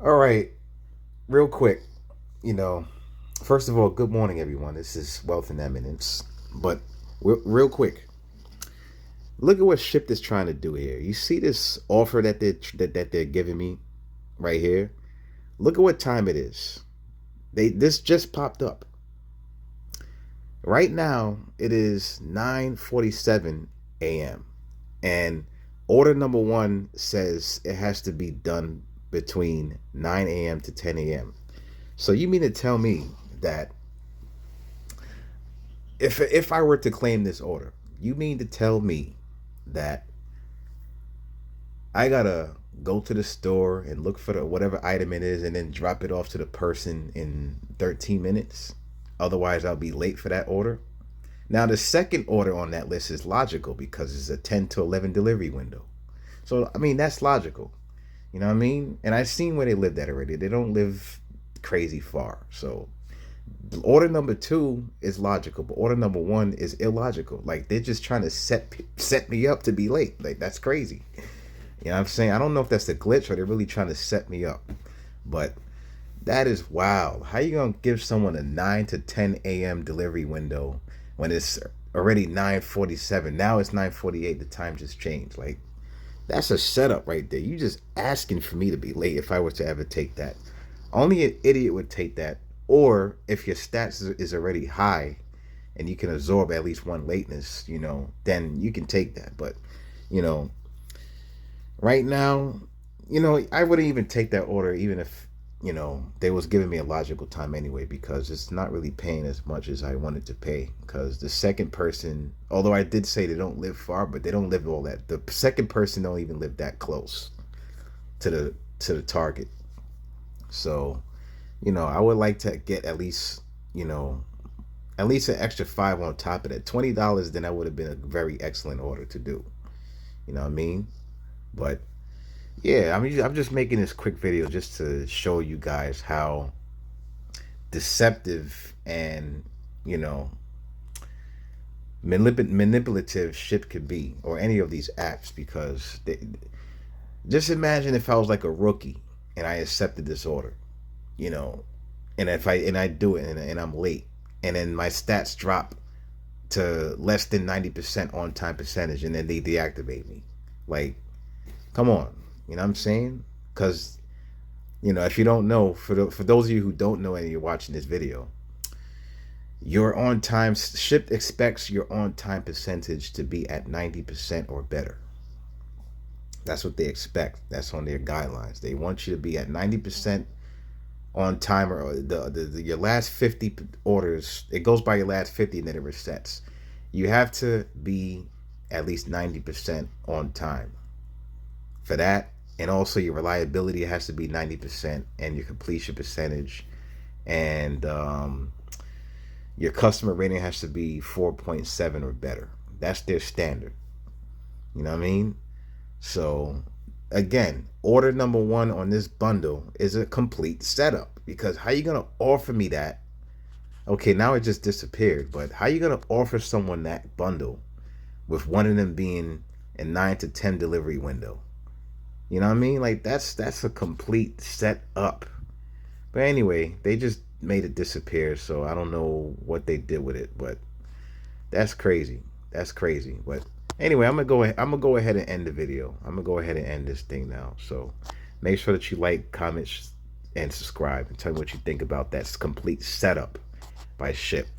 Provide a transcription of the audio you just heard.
All right, real quick, you know, first of all, good morning, everyone. This is Wealth and Eminence. But real quick, look at what Shipt is trying to do here. You see this offer that they're giving me right here. Look at what time it is. This just popped up. Right now, it is 9:47 a.m. and order number one says it has to be done between 9 a.m. to 10 a.m. So you mean to tell me that if I were to claim this order, you mean to tell me that I gotta go to the store and look for the whatever item it is and then drop it off to the person in 13 minutes? Otherwise, I'll be late for that order. Now, the second order on that list is logical because it's a 10 to 11 delivery window. So, I mean, that's logical. You know what I mean? And I've seen where they lived at already. They don't live crazy far. So, order number two is logical, but order number one is illogical. Like they're just trying to set me up to be late. Like that's crazy. You know what I'm saying? I don't know if that's a glitch or they're really trying to set me up. But that is wild. How you gonna give someone a 9 to 10 a.m. delivery window when it's already 9:47? Now it's 9:48. The time just changed. Like that's a setup right there. You just asking for me to be late if I were to ever take that. Only an idiot would take that. Or if your stats is already high and you can absorb at least one lateness, then you can take that. But, you know, right now, I wouldn't even take that order even if, they was giving me a logical time anyway, because it's not really paying as much as I wanted to pay. Because the second person, although I did say they don't live far, but they don't live all that. The second person don't even live that close to the target. So, I would like to get at least an extra five on top of that. $20, then that would have been a very excellent order to do. You know what I mean? But yeah, I mean, I'm just making this quick video just to show you guys how deceptive and you know manipulative Shipt could be, or any of these apps, because just imagine if I was like a rookie and I accepted this order, you know, and if I do it and I'm late, and then my stats drop to less than 90% on time percentage, and then they deactivate me. Like, come on, you know what I'm saying? Because if you don't know, for those of you who don't know and you're watching this video, your on time Shipt expects your on time percentage to be at 90% or better. That's what they expect. That's on their guidelines. They want you to be at 90% on timer, or your last 50 orders. It goes by your last 50 and then it resets. You have to be at least 90% on time for that. And also your reliability has to be 90%, and your completion percentage, and your customer rating has to be 4.7 or better. That's their standard. You know what I mean? So again, order number one on this bundle is a complete setup, because how you gonna offer me that? Okay, now it just disappeared, but how you gonna offer someone that bundle with one of them being a 9 to 10 delivery window? You know what I mean? Like that's a complete setup. But anyway, they just made it disappear, so I don't know what they did with it, but that's crazy. That's crazy. But anyway, I'm gonna go ahead and end the video. I'm gonna go ahead and end this thing now. So make sure that you like, comment, and subscribe, and tell me what you think about that complete setup by Shipt.